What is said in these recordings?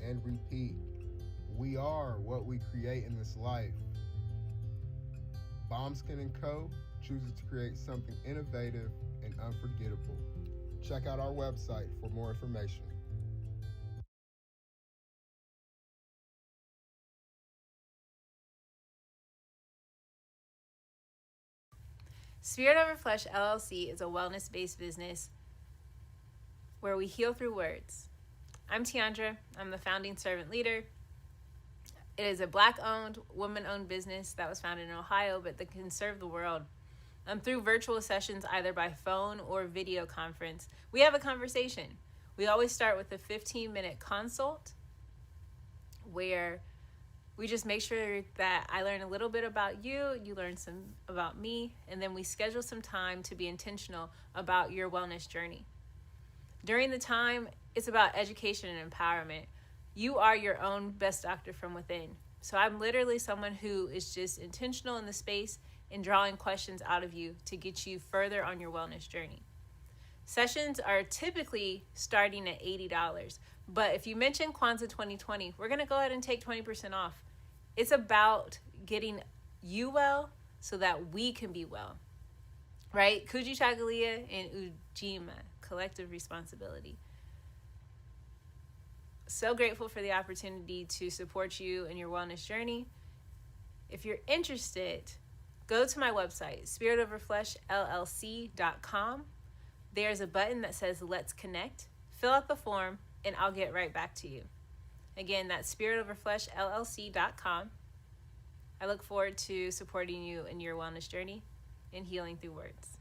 and repeat. We are what we create in this life. Bombskin & Co. chooses to create something innovative and unforgettable. Check out our website for more information. Spirit Over Flesh LLC is a wellness-based business where we heal through words. I'm Tiandra. I'm the founding servant leader. It is a Black-owned, woman-owned business that was founded in Ohio, but that can serve the world. Through virtual sessions, either by phone or video conference, we have a conversation. We always start with a 15-minute consult where we just make sure that I learn a little bit about you, you learn some about me, and then we schedule some time to be intentional about your wellness journey. During the time, it's about education and empowerment. You are your own best doctor from within. So I'm literally someone who is just intentional in the space and drawing questions out of you to get you further on your wellness journey. Sessions are typically starting at $80, but if you mention Kwanzaa 2020, we're gonna go ahead and take 20% off. It's about getting you well so that we can be well, right? Kujichagulia and Ujamaa, collective responsibility. So grateful for the opportunity to support you in your wellness journey. If you're interested, go to my website, spiritoverfleshllc.com. There's a button that says Let's Connect. Fill out the form and I'll get right back to you. Again, that's spiritoverfleshllc.com. I look forward to supporting you in your wellness journey and healing through words.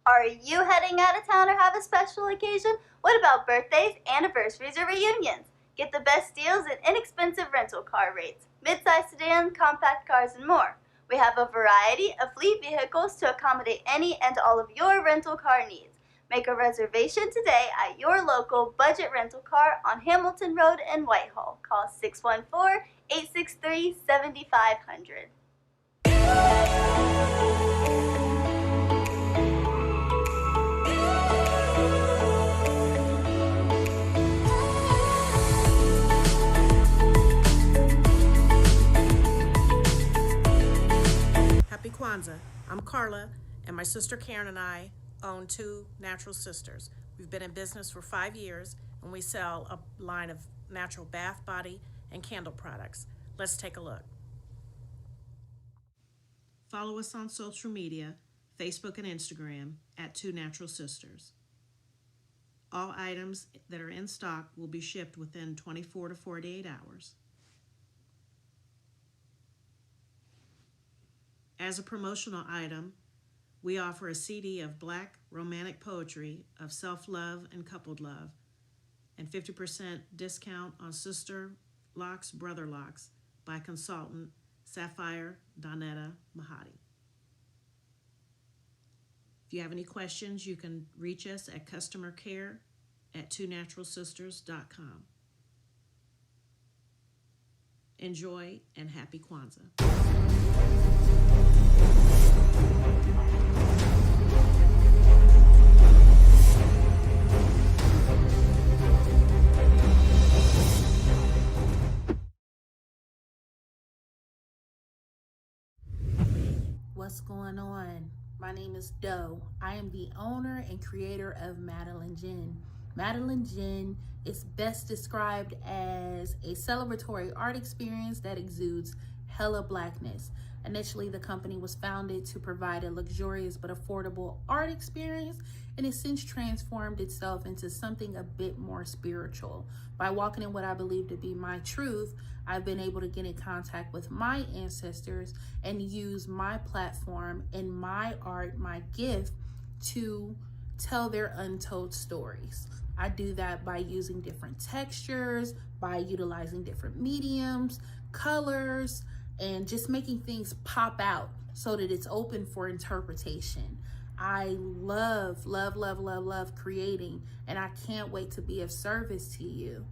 Are you heading out of town or have a special occasion? What about birthdays, anniversaries, or reunions? Get the best deals and inexpensive rental car rates, mid-size sedan, compact cars, and more. We have a variety of fleet vehicles to accommodate any and all of your rental car needs. Make a reservation today at your local budget rental car on Hamilton Road in Whitehall. Call 614-863-7500. Happy Kwanzaa. I'm Carla, and my sister Karen and I own Two Natural Sisters. We've been in business for 5 years, and we sell a line of natural bath, body, and candle products. Let's take a look. Follow us on social media, Facebook and Instagram, at Two Natural Sisters. All items that are in stock will be shipped within 24 to 48 hours. As a promotional item, we offer a CD of Black romantic poetry of self-love and coupled love, and 50% discount on Sister Locks, Brother Locks by consultant Sapphire Donetta Mahadi. If you have any questions, you can reach us at customercare@twonaturalsisters.com. Enjoy and happy Kwanzaa. What's going on? My name is Doe. I am the owner and creator of Madeline Gin. Madeline Gin is best described as a celebratory art experience that exudes hella blackness. Initially, the company was founded to provide a luxurious but affordable art experience, and it's since transformed itself into something a bit more spiritual. By walking in what I believe to be my truth, I've been able to get in contact with my ancestors and use my platform and my art, my gift, to tell their untold stories. I do that by using different textures, by utilizing different mediums, colors, and just making things pop out so that it's open for interpretation. I love creating, and I can't wait to be of service to you.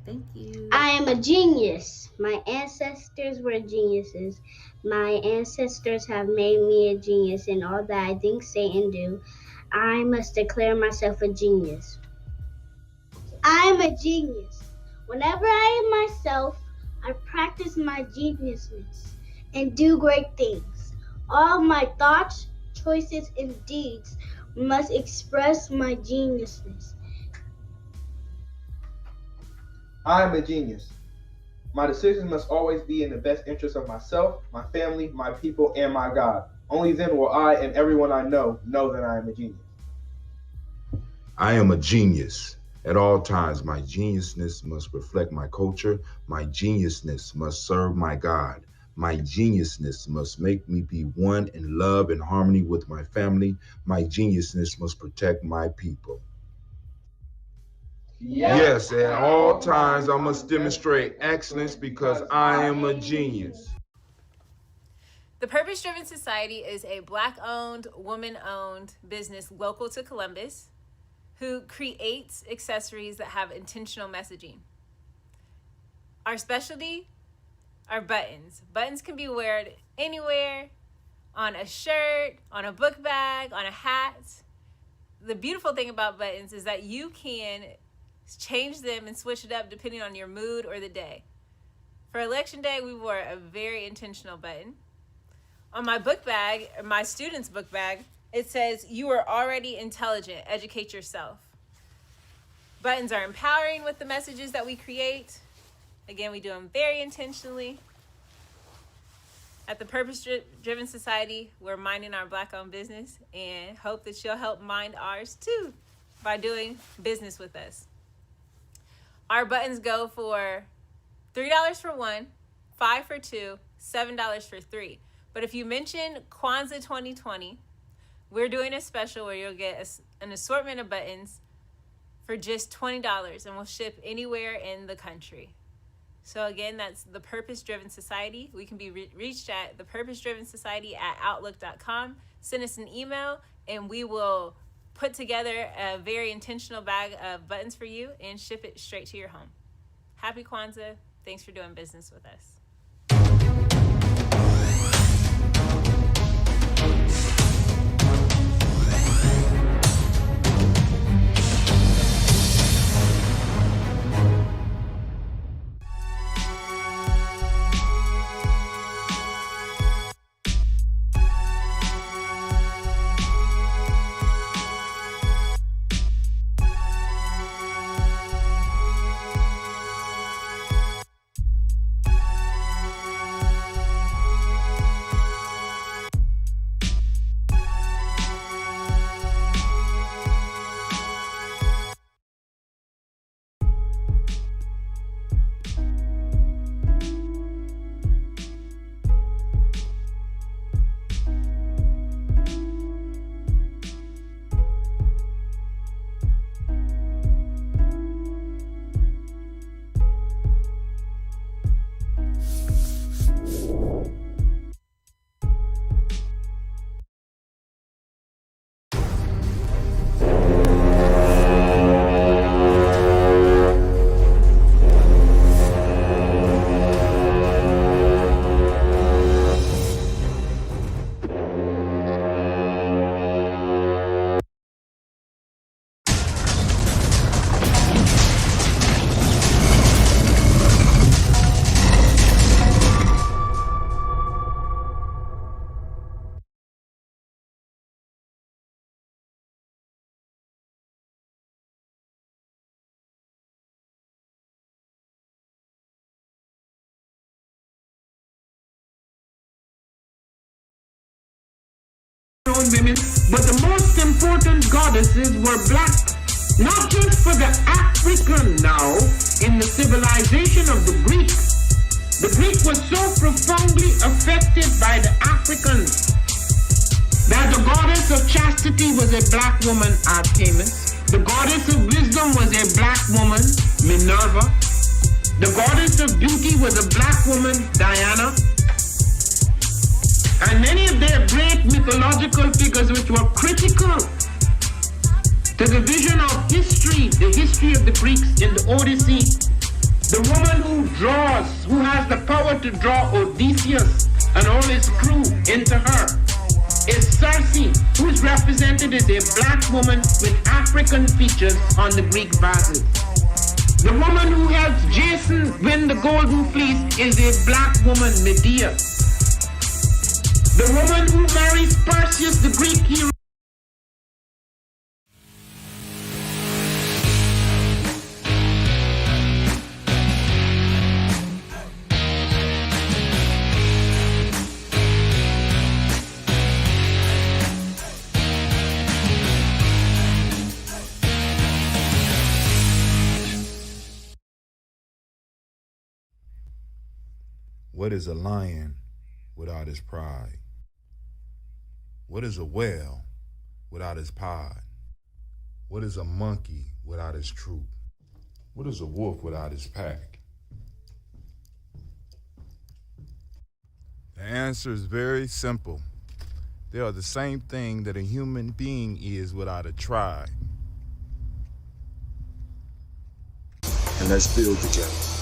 Thank you. I am a genius. My ancestors were geniuses. My ancestors have made me a genius in all that I think, say, and do. I must declare myself a genius. I am a genius. Whenever I am myself, I practice my geniusness and do great things. All my thoughts, choices, and deeds must express my geniusness. I am a genius. My decisions must always be in the best interest of myself, my family, my people, and my God. Only then will I and everyone I know that I am a genius. I am a genius. At all times, my geniusness must reflect my culture. My geniusness must serve my God. My geniusness must make me be one in love and harmony with my family. My geniusness must protect my people. Yes, at all times I must demonstrate excellence because I am a genius. The Purpose Driven Society is a Black-owned, woman-owned business local to Columbus who creates accessories that have intentional messaging. Our specialty are buttons. Buttons can be worn anywhere, on a shirt, on a book bag, on a hat. The beautiful thing about buttons is that you can change them and switch it up depending on your mood or the day. For election day, we wore a very intentional button. On my book bag, my student's book bag, it says, "You are already intelligent, educate yourself." Buttons are empowering with the messages that we create. Again, we do them very intentionally. At the Purpose Driven Society, we're minding our Black-owned business and hope that you'll help mind ours too by doing business with us. Our buttons go for $3 for one, $5 for two, $7 for three. But if you mention Kwanzaa 2020, we're doing a special where you'll get an assortment of buttons for just $20 and we'll ship anywhere in the country. So again, that's the Purpose Driven Society. We can be reached at thepurposedrivensociety@outlook.com. Send us an email and we will put together a very intentional bag of buttons for you and ship it straight to your home. Happy Kwanzaa. Thanks for doing business with us. Women, but the most important goddesses were black, not just for the African now in the civilization of the Greek. The Greek was so profoundly affected by the Africans that the goddess of chastity was a black woman, Artemis. The goddess of wisdom was a black woman, Minerva. The goddess of beauty was a black woman, Diana. And many of their great mythological figures which were critical to the vision of history, the history of the Greeks in the Odyssey, The woman who has the power to draw Odysseus and all his crew into her, is Circe, who is represented as a black woman with African features on the Greek vases. The woman who helps Jason win the Golden Fleece is a black woman, Medea. The woman who marries Perseus, the Greek hero. What is a lion without his pride? What is a whale without his pod? What is a monkey without his troop? What is a wolf without his pack? The answer is very simple. They are the same thing that a human being is without a tribe. And let's build together.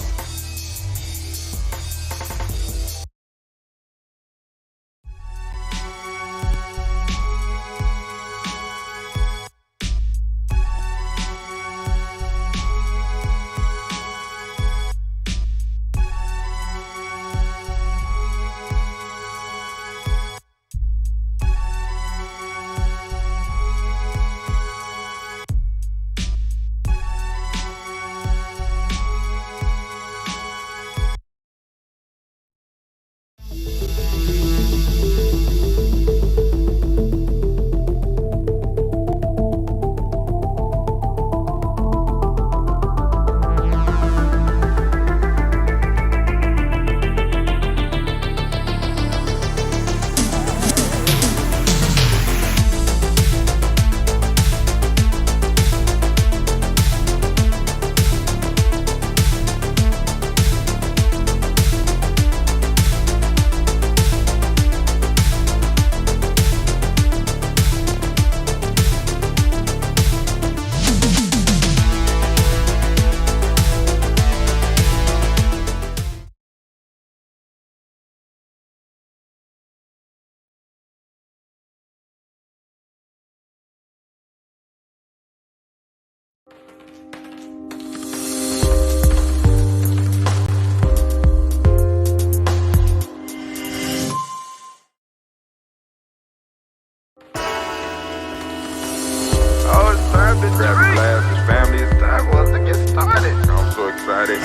Grab a glass, family, it's time for us to get started. I'm so excited.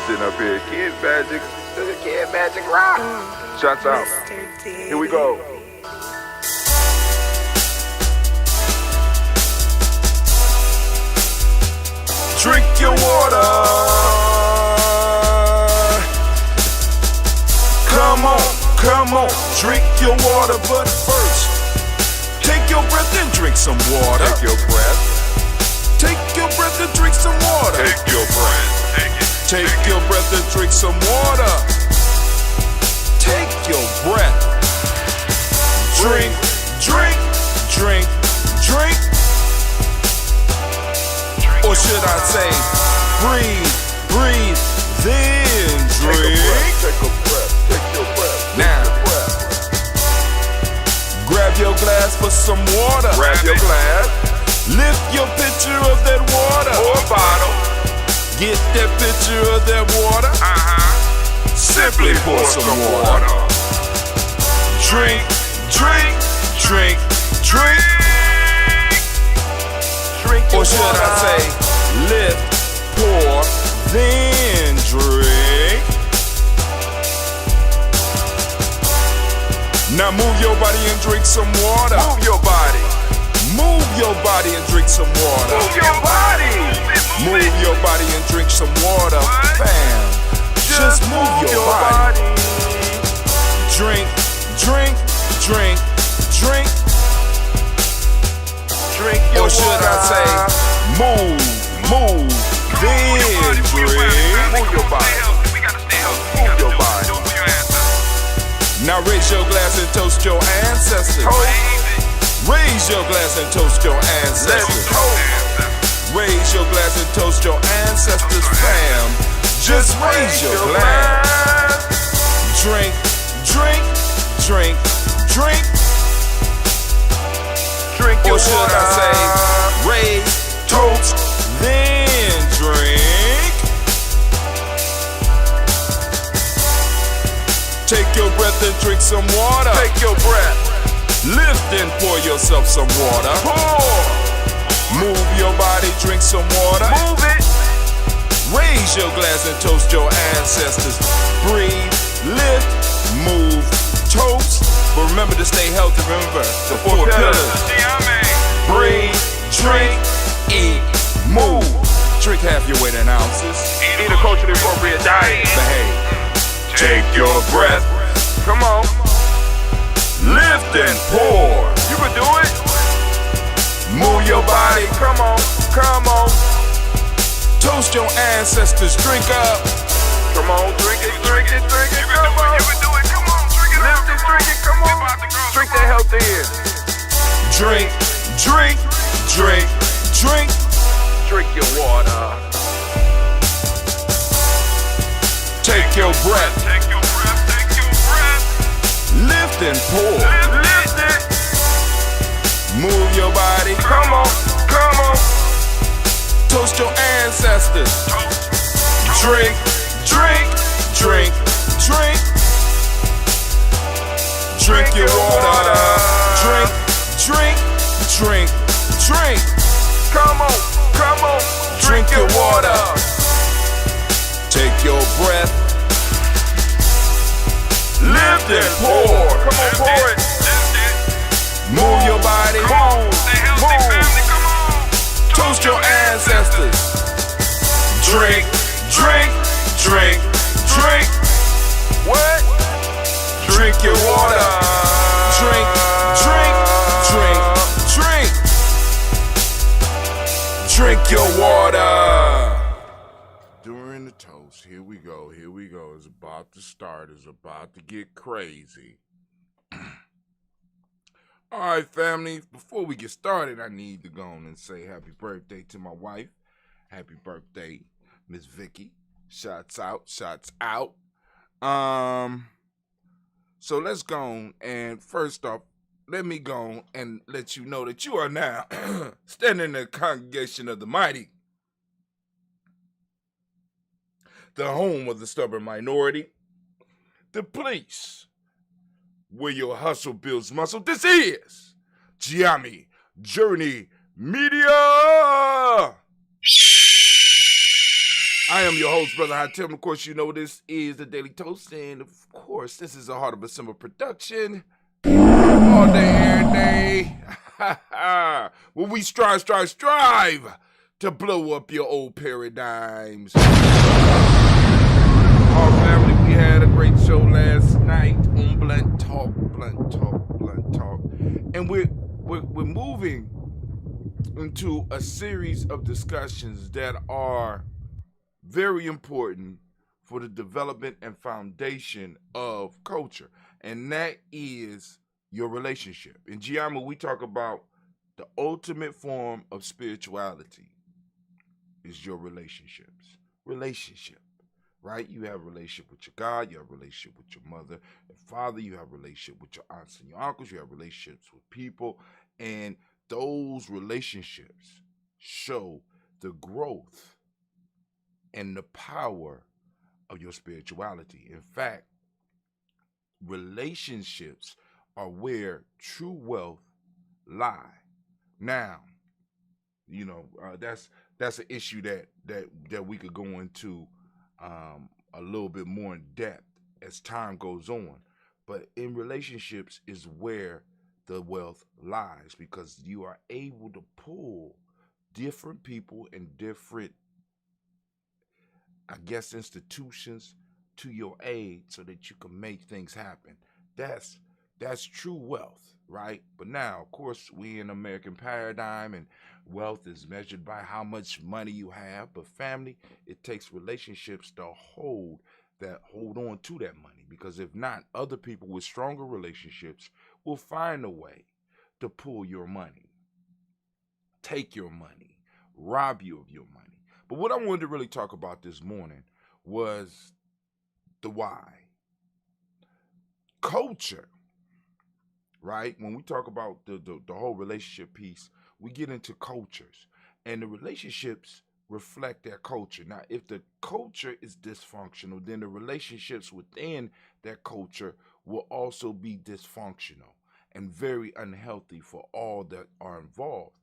Sitting up here, Kid Magic. This is Kid Magic Rock. Shots out. Here we go. Drink your water. Come on, drink your water, but first, take your breath and drink some water. Take your breath. Take your breath and drink some water. Take your breath. Take it. Take your breath and drink some water. Take your breath. Drink, drink, drink, drink. Or should I say, breathe, breathe, then drink. Take a breath. Take your breath. Now, grab your glass for some water. Grab your glass. Lift your pitcher of that water. Or bottle. Get that pitcher of that water. Simply pour some water. Drink, drink, drink, drink. Drink your or should water. I say, lift, pour, then drink. Now move your body and drink some water. Move your body. Move your body and drink some water. Move your body. Move your body and drink some water. Bam. Just move your body. Drink, drink, drink, drink. Drink your or should water. I say, move, then drink. Move your body. Move your body. Now raise your glass and toast your ancestors. Raise your glass and toast your ancestors. Raise your glass and toast your ancestors, fam. Just raise your glass. Drink, drink, drink, drink. Drink your Or should water. I say, raise, toast, then drink. Take your breath and drink some water. Take your breath. Lift and pour yourself some water. Pour. Move your body, drink some water. Move it. Raise your glass and toast your ancestors. Breathe, lift, move, toast. But remember to stay healthy. Remember the four pillars. Breathe, drink, eat, move. Drink half your weight in ounces. Eat a culturally appropriate diet. Behave. Take your breath. Come on. Lift and pour. You can do it. Move your body. Come on. Come on. Toast your ancestors. Drink up. Come on. Drink it. Drink it. Drink it. Come on. You can do it. Come on. Drink it. Lift it. Drink it. Come on. Drink that health in. Drink, drink, drink, drink. Drink your water. Take your breath. Take your breath. Take your breath. Lift and pour. Lift it. Move your body. Come on. Come on. Toast your ancestors. Drink, drink, drink, drink. Drink your water. Drink, drink, drink, drink. Come on. Come on. Drink your water. Take your breath. Lift and pour. Come on. Pour it. Move your body. Move. Stay healthy, family. Come on. Toast your ancestors. Drink, drink, drink, drink. What? Drink your water. Drink, drink, drink, drink. Drink your water. During the toast, here we go, here we go. It's about to start, it's about to get crazy. All right, family, before we get started, I need to go on and say happy birthday to my wife. Happy birthday, Miss Vicky. Shots out, shots out. So let's go on, and first off, let me go on and let you know that you are now standing in the congregation of the mighty, the home of the stubborn minority, the place where your hustle builds muscle. This is GNJMedia. I am your host, Brother High Tim. Of course, you know this is the Daily Toast, and of course, this is a Heart of a Simple production. All day, every day. When we strive to blow up your old paradigms. Our family, we had a great show last night on Blunt Talk. And we're moving into a series of discussions that are very important for the development and foundation of culture. And that is your relationship. In Ujamaa, we talk about the ultimate form of spirituality is your relationships. Relationship, right? You have a relationship with your God, you have a relationship with your mother and father, you have a relationship with your aunts and your uncles, you have relationships with people, and those relationships show the growth and the power of your spirituality. In fact, relationships are where true wealth lie. Now, you know, that's an issue that we could go into a little bit more in depth as time goes on. But in relationships is where the wealth lies, because you are able to pull different people and different, I guess, institutions to your aid so that you can make things happen. That's true wealth, right? But now, of course, we in American paradigm, and wealth is measured by how much money you have. But family, it takes relationships to hold on to that money, because if not, other people with stronger relationships will find a way to pull your money, take your money, rob you of your money. But what I wanted to really talk about this morning was the why. Culture, right? When we talk about the whole relationship piece, we get into cultures, and the relationships reflect their culture. Now, if the culture is dysfunctional, then the relationships within that culture will also be dysfunctional and very unhealthy for all that are involved.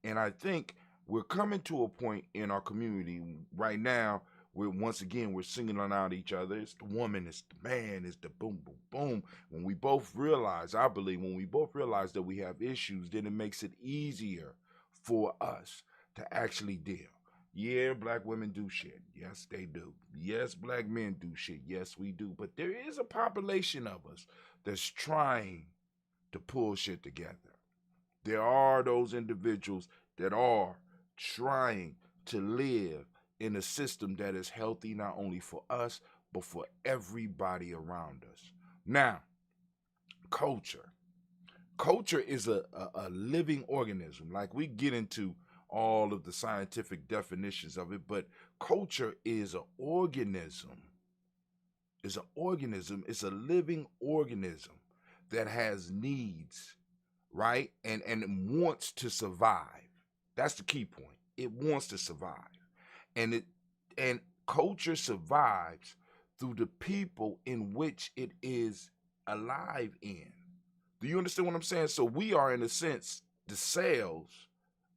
And I think we're coming to a point in our community right now where once again we're singling out each other. It's the woman, it's the man, it's the boom, boom, boom. When we both realize, I believe, when we both realize that we have issues, then it makes it easier for us to actually deal. Yeah, black women do shit. Yes, they do. Yes, black men do shit. Yes, we do. But there is a population of us that's trying to pull shit together. There are those individuals that are trying to live in a system that is healthy not only for us, but for everybody around us. Now, culture. Culture is a living organism. Like, we get into all of the scientific definitions of it, but culture is an organism. It's an organism. It's a living organism that has needs, right? And it wants to survive. That's the key point. It wants to survive. And culture survives through the people in which it is alive in. Do you understand what I'm saying? So we are, in a sense, the cells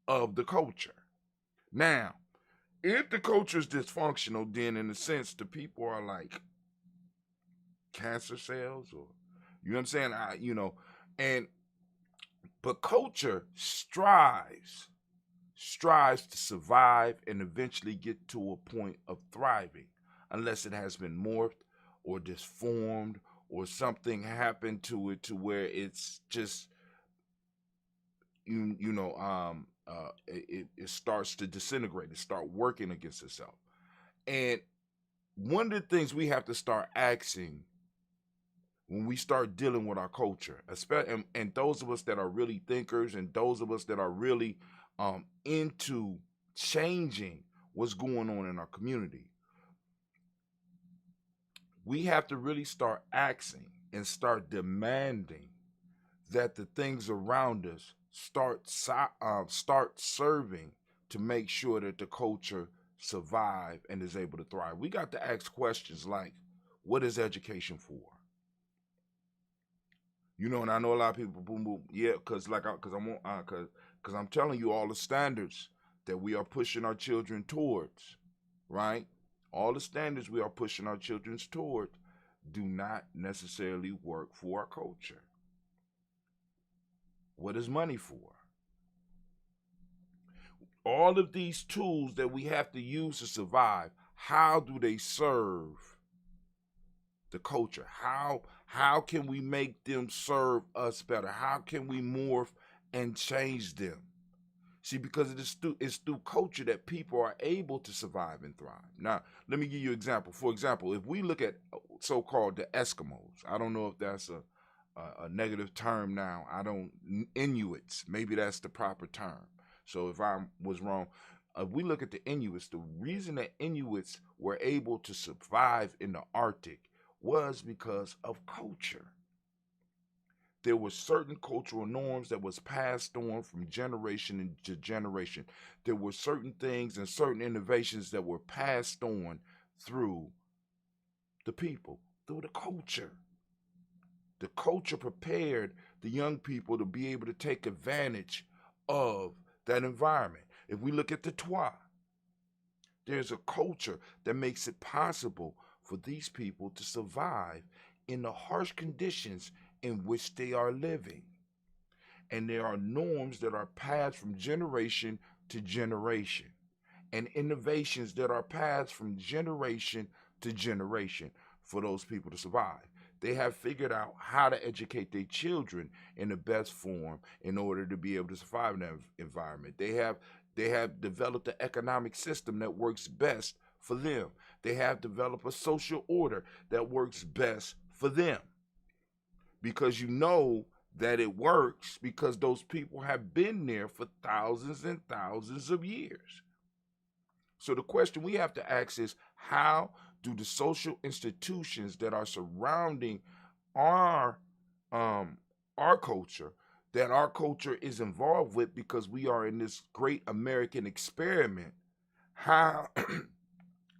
of the culture. Now, if the culture is dysfunctional, then in a sense, the people are like cancer cells, or you know what I'm saying? But culture strives to survive and eventually get to a point of thriving, unless it has been morphed or disformed or something happened to it to where it's just it starts to disintegrate, it start working against itself. And one of the things we have to start asking when we start dealing with our culture, especially, and those of us that are really thinkers, and those of us that are really into changing what's going on in our community, we have to really start asking and start demanding that the things around us start serving to make sure that the culture survive and is able to thrive. We got to ask questions like, what is education for? And I know a lot of people, boom, boom, yeah, because I'm telling you all the standards that we are pushing our children towards, right? All the standards we are pushing our children towards do not necessarily work for our culture. What is money for? All of these tools that we have to use to survive, how do they serve the culture? How can we make them serve us better? How can we morph and change them? See, because it's through culture that people are able to survive and thrive. Now, let me give you an example. For example, if we look at so-called the Eskimos, I don't know if that's a negative term now. Inuits, maybe that's the proper term. So if I was wrong, if we look at the Inuits, the reason that Inuits were able to survive in the Arctic was because of culture. There were certain cultural norms that was passed on from generation to generation. There were certain things and certain innovations that were passed on through the people, through the culture. The culture prepared the young people to be able to take advantage of that environment. If we look at the Twa, there's a culture that makes it possible for these people to survive in the harsh conditions in which they are living. And there are norms that are passed from generation to generation, and innovations that are passed from generation to generation for those people to survive. They have figured out how to educate their children in the best form in order to be able to survive in that environment. They have developed an economic system that works best for them. They have developed a social order that works best for them. Because you know that it works because those people have been there for thousands and thousands of years. So the question we have to ask is, how do the social institutions that are surrounding our culture, that our culture is involved with, because we are in this great American experiment. How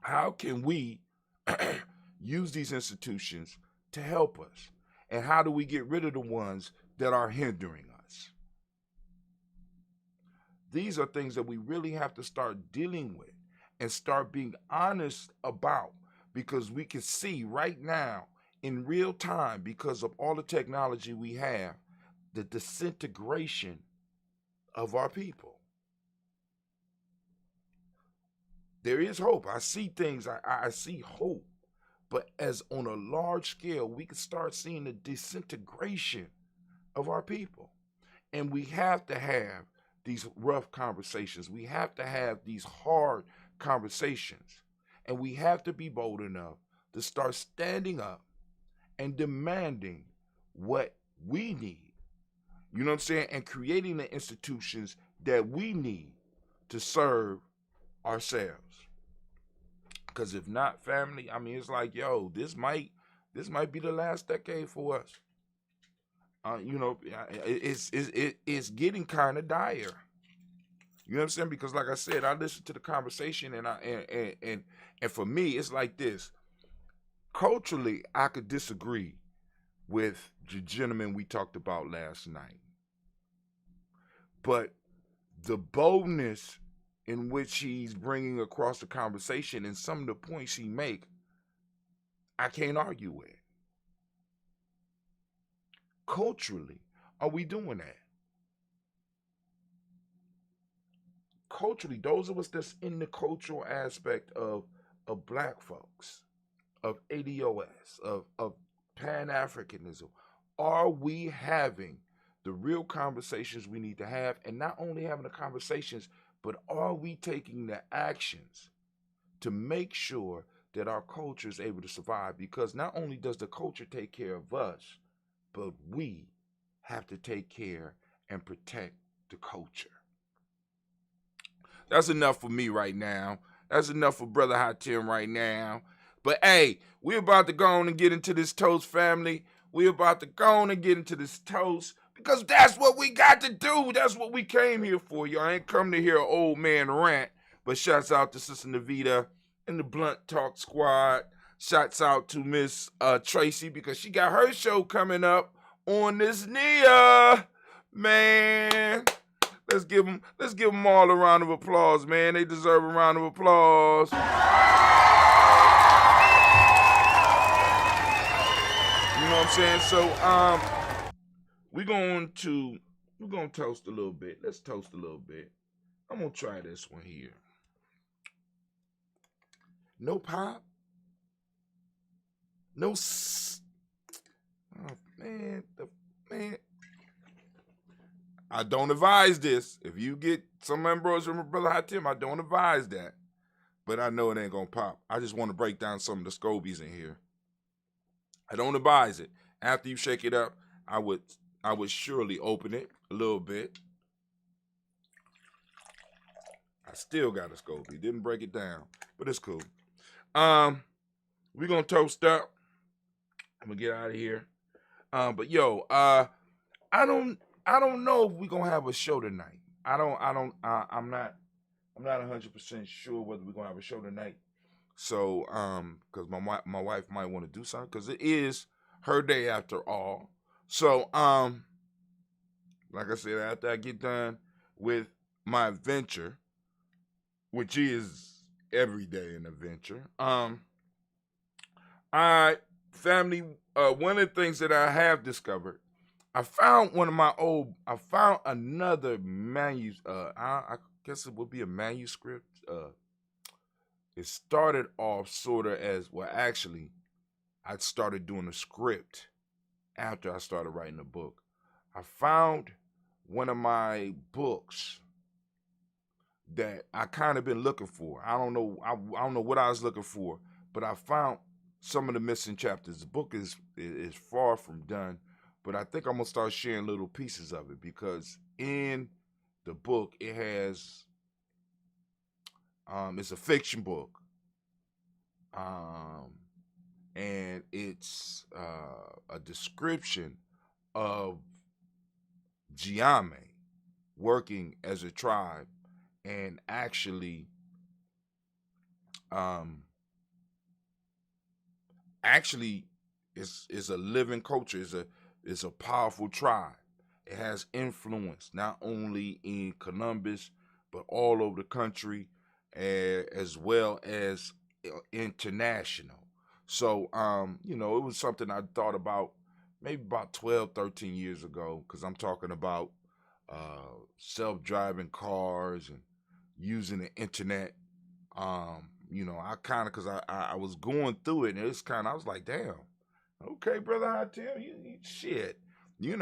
how can we use these institutions to help us? And how do we get rid of the ones that are hindering us? These are things that we really have to start dealing with and start being honest about, because we can see right now in real time, because of all the technology we have, the disintegration of our people. There is hope. I see things, I see hope. But as on a large scale, we can start seeing the disintegration of our people. And we have to have these rough conversations. We have to have these hard conversations. And we have to be bold enough to start standing up and demanding what we need. You know what I'm saying? And creating the institutions that we need to serve ourselves. Because if not, family, I mean, it's like, yo, this might be the last decade for us. It's getting kind of dire. You know what I'm saying? Because like I said, I listened to the conversation, and for me, it's like this. Culturally, I could disagree with the gentleman we talked about last night. But the boldness in which he's bringing across the conversation and some of the points he make, I can't argue with. Culturally, are we doing that? Culturally, those of us that's in the cultural aspect of black folks, of ADOS, of Pan-Africanism, are we having the real conversations we need to have? And not only having the conversations, but are we taking the actions to make sure that our culture is able to survive? Because not only does the culture take care of us, but we have to take care and protect the culture. That's enough for me right now. That's enough for Brother Hatim right now. But hey, we're about to go on and get into this toast, family. We're about to go on and get into this toast, because that's what we got to do. That's what we came here for. Y'all ain't come to hear an old man rant. But shouts out to Sister Navita and the Blunt Talk Squad. Shouts out to Miss Tracy, because she got her show coming up on this Nia. Man, let's give them all a round of applause, man. They deserve a round of applause. You know what I'm saying? So we're gonna toast a little bit. Let's toast a little bit. I'm gonna try this one here. No pop. No. Oh man, I don't advise this. If you get some members from Brother Hatim, I don't advise that. But I know it ain't gonna pop. I just want to break down some of the scobies in here. I don't advise it. After you shake it up, I would surely open it a little bit. I still got a Scobie. Didn't break it down, but it's cool. We're gonna toast up. I'm gonna get out of here. But yo, I don't know if we're gonna have a show tonight. I'm not 100% sure whether we're gonna have a show tonight. So, because my wife might want to do something, because it is her day after all. So, like I said, after I get done with my adventure, which is every day an adventure. Family, one of the things that I have discovered, I found another I guess it would be a manuscript. It started off sort of as, well, actually, I started doing a script after I started writing the book. I found one of my books that I kind of been looking for. I don't know what I was looking for, but I found some of the missing chapters. The book is far from done, but I think I'm gonna start sharing little pieces of it, because in the book it has it's a fiction book, And it's a description of Ujamaa working as a tribe, and actually is a living culture, is a powerful tribe. It has influence not only in Columbus but all over the country, as well as international. So it was something I thought about maybe about 12, 13 years ago, because I'm talking about self-driving cars and using the internet. I kind of, because I was going through it, and it's kind of, I was like, damn, okay, brother, I tell you, shit, you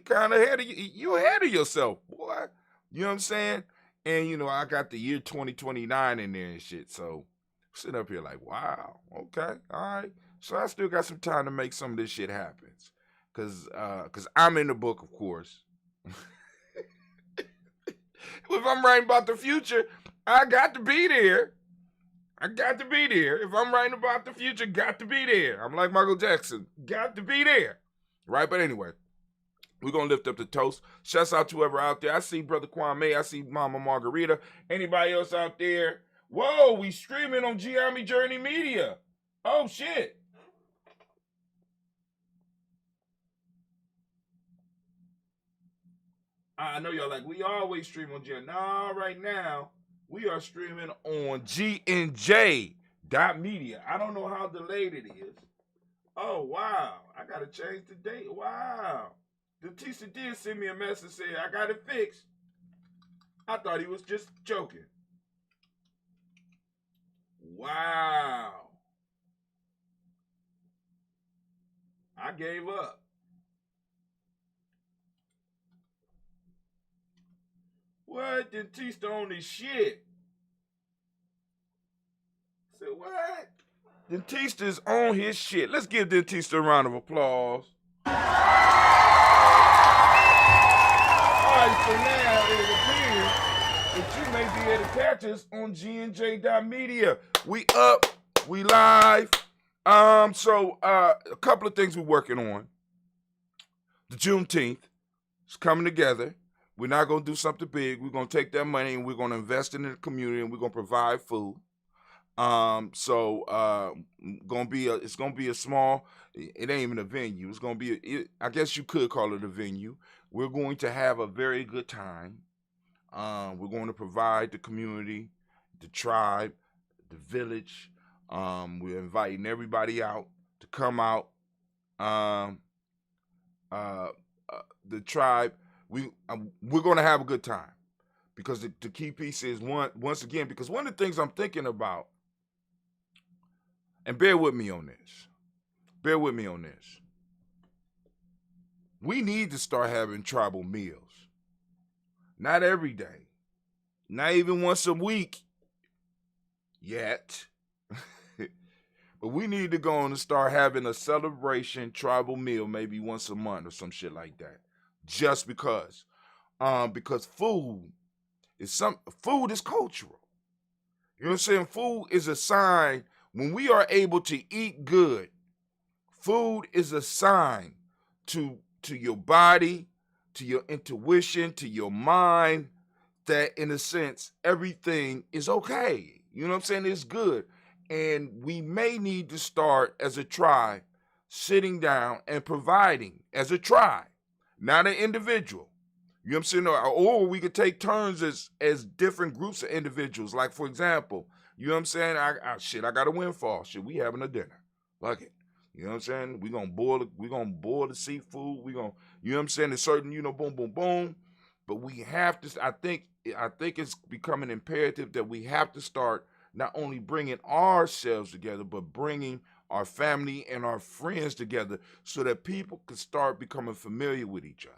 kind of you ahead of yourself, boy. You know what I'm saying? And I got the year 2029 in there and shit. So sitting up here like, wow, okay, all right. So I still got some time to make some of this shit happen, cause I'm in the book, of course. If I'm writing about the future, I got to be there. If I'm writing about the future, got to be there. I'm like Michael Jackson, got to be there. Right? But anyway, we're going to lift up the toast. Shouts out to whoever out there. I see Brother Kwame. I see Mama Margarita. Anybody else out there? Whoa, we streaming on GNJMedia. Oh, shit. I know y'all like, we always stream on GN. No, right now, we are streaming on GNJMedia. I don't know how delayed it is. Oh, wow. I got to change the date. Wow. The teacher did send me a message saying I got it fixed. I thought he was just joking. Wow. I gave up. What? Dentista on this shit. I said, what? Dentista's on his shit. Let's give Dentista a round of applause. All right, so now it appears that you may be able to catch us on GNJ.media. We up, we live. So a couple of things we're working on. The Juneteenth is coming together. We're not going to do something big. We're going to take that money and we're going to invest it in the community, and we're going to provide food. It's gonna be a small. It ain't even a venue. It's gonna be. I guess you could call it a venue. We're going to have a very good time. We're going to provide the community, the tribe, the village. We're inviting everybody out to come out. The tribe. We're going to have a good time, because the key piece is once again, because one of the things I'm thinking about. And bear with me on this. We need to start having tribal meals. Not every day. Not even once a week yet. But we need to go on and start having a celebration tribal meal maybe once a month or some shit like that. Just because. Because food is cultural. You know what I'm saying? Food is a sign. When we are able to eat good, food is a sign to your body, to your intuition, to your mind, that in a sense, everything is okay. You know what I'm saying? It's good. And we may need to start as a tribe sitting down and providing as a tribe, not an individual. You know what I'm saying? Or we could take turns as different groups of individuals. Like, for example, you know what I'm saying? I got a windfall. Shit, we having a dinner. Fuck it. You know what I'm saying? We gonna boil the seafood. You know what I'm saying? It's certain, boom, boom, boom. But we have to, I think it's becoming imperative that we have to start not only bringing ourselves together, but bringing our family and our friends together, so that people can start becoming familiar with each other.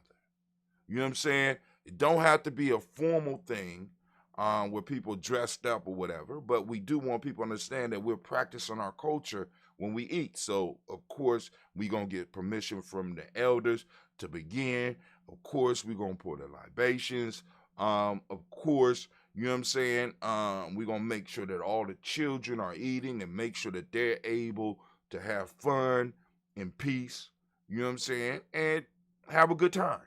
You know what I'm saying? It don't have to be a formal thing where people dressed up or whatever, but we do want people to understand that we're practicing our culture when we eat. So, of course, we're going to get permission from the elders to begin. Of course, we're going to pour the libations. Of course, You know what I'm saying? We're going to make sure that all the children are eating and make sure that they're able to have fun and peace. You know what I'm saying? And have a good time.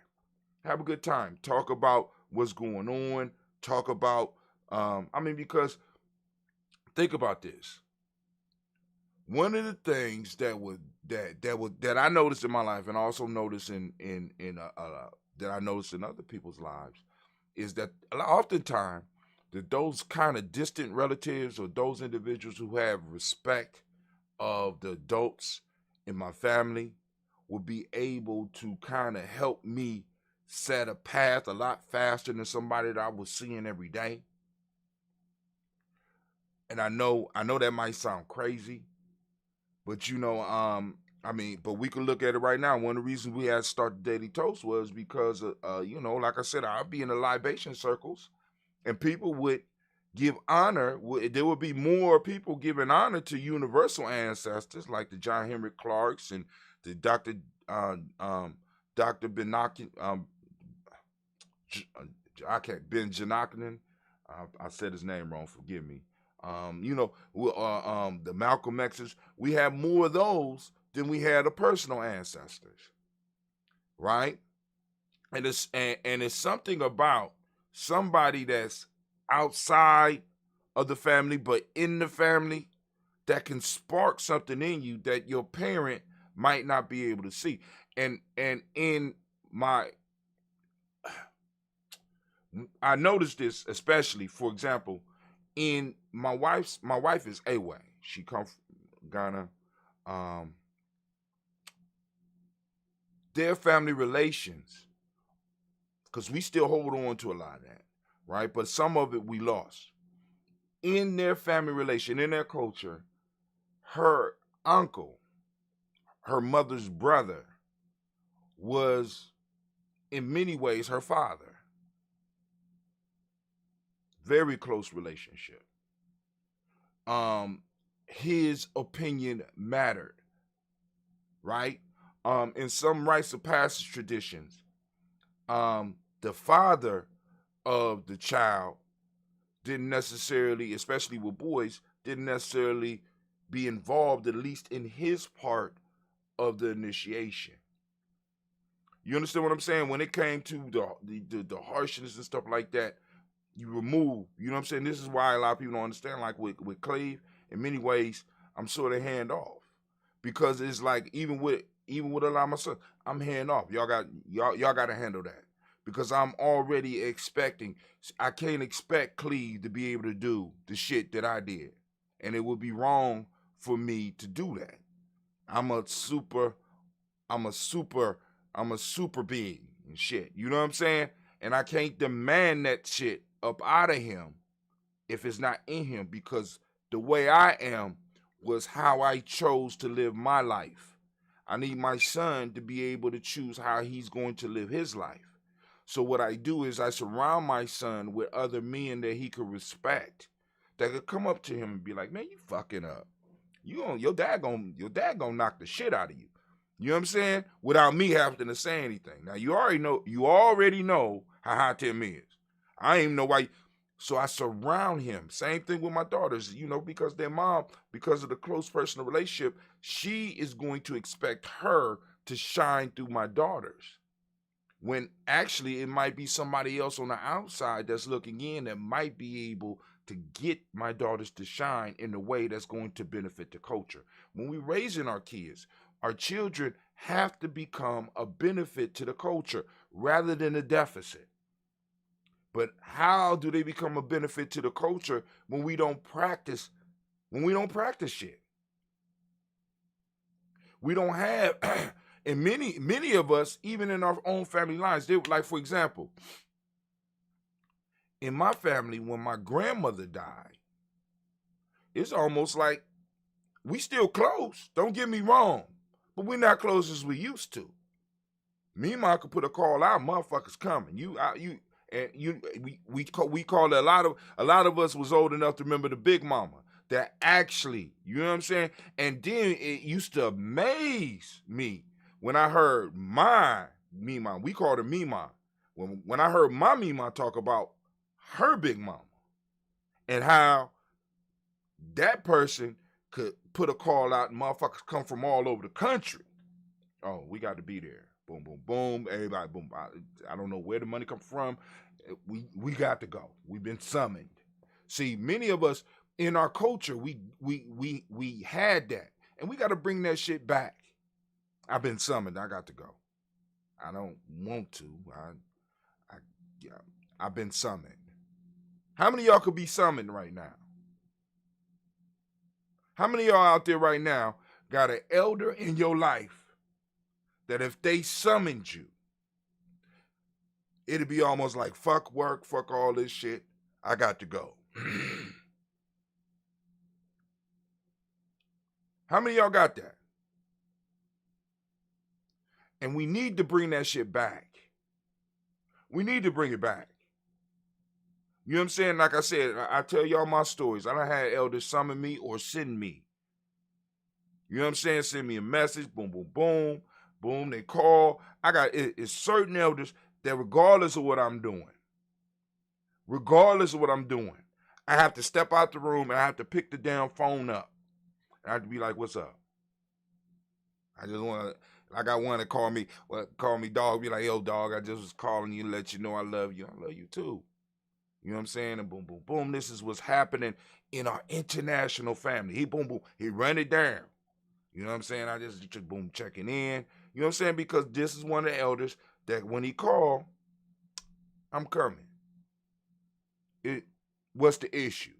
Have a good time. Talk about what's going on. Talk about, because think about this. One of the things that I noticed in my life, and also noticed that I noticed in other people's lives, is that oftentimes that those kind of distant relatives or those individuals who have respect of the adults in my family will be able to kind of help me set a path a lot faster than somebody that I was seeing every day. And I know that might sound crazy, but but we could look at it right now. One of the reasons we had to start the Daily Toast was because, like I said, I'd be in the libation circles, and people would give honor. There would be more people giving honor to universal ancestors like the John Henrik Clarks and the Dr. Benakin, Ben Janakanen. I said his name wrong. Forgive me. The Malcolm X's. We have more of those than we had of personal ancestors, right? And it's something about somebody that's outside of the family but in the family that can spark something in you that your parent might not be able to see. And in my, I noticed this especially, for example, in my wife is Awa. She come from Ghana. Their family relations, because we still hold on to a lot of that, right? But some of it we lost. In their family relation, in their culture, her uncle, her mother's brother, was in many ways her father. Very close relationship. His opinion mattered, right? In some rites of passage traditions, the father of the child didn't necessarily, especially with boys, didn't necessarily be involved, at least in his part of the initiation. You understand what I'm saying? When it came to the harshness and stuff like that, you remove, you know what I'm saying? This is why a lot of people don't understand, like with Clave, in many ways, I'm sort of hand off. Because it's like, even with a lot of my sons, I'm hand off. Y'all got to handle that. Because I'm already expecting, I can't expect Cleve to be able to do the shit that I did. And it would be wrong for me to do that. I'm a super being and shit. You know what I'm saying? And I can't demand that shit up out of him if it's not in him, because the way I am was how I chose to live my life. I need my son to be able to choose how he's going to live his life. So what I do is I surround my son with other men that he could respect, that could come up to him and be like, man, you fucking up. Your dad gonna knock the shit out of you. You know what I'm saying? Without me having to say anything. Now you already know how hot Tim is. I ain't even know why. So I surround him. Same thing with my daughters, because their mom, because of the close personal relationship, she is going to expect her to shine through my daughters. When actually it might be somebody else on the outside that's looking in that might be able to get my daughters to shine in a way that's going to benefit the culture. When we're raising our kids, our children have to become a benefit to the culture rather than a deficit. But how do they become a benefit to the culture when we don't practice shit? We don't have, and many of us, even in our own family lines, like, for example, in my family, when my grandmother died, it's almost like we still close. Don't get me wrong, but we're not close as we used to. Me and Ma could put a call out, motherfuckers coming. We call it, a lot of us was old enough to remember the Big Mama that actually, you know what I'm saying? And then it used to amaze me when I heard my Mima, we called her Mima. When I heard my Mima talk about her Big Mama, and how that person could put a call out and motherfuckers come from all over the country. Oh, we got to be there. Boom, boom, boom. Everybody, boom. I don't know where the money comes from. We got to go. We've been summoned. See, many of us in our culture, we had that, and we got to bring that shit back. I've been summoned. I got to go. I don't want to. I've been summoned. How many of y'all could be summoned right now? How many of y'all out there right now got an elder in your life that if they summoned you, it'd be almost like, fuck work, fuck all this shit, I got to go. How many of y'all got that? And we need to bring that shit back. We need to bring it back. You know what I'm saying? Like I said, I tell y'all my stories. I done had elders summon me or send me. You know what I'm saying? Send me a message, boom, boom, boom, boom, they call. It's certain elders that regardless of what I'm doing, I have to step out the room and I have to pick the damn phone up. I have to be like, what's up? I just want to, I got one that call me dog, be like, yo, dog, I just was calling you to let you know I love you. I love you too. You know what I'm saying? And boom, boom, boom. This is what's happening in our international family. He boom, boom. He run it down. You know what I'm saying? I just boom, checking in. You know what I'm saying? Because this is one of the elders that when he call, I'm coming. What's the issue?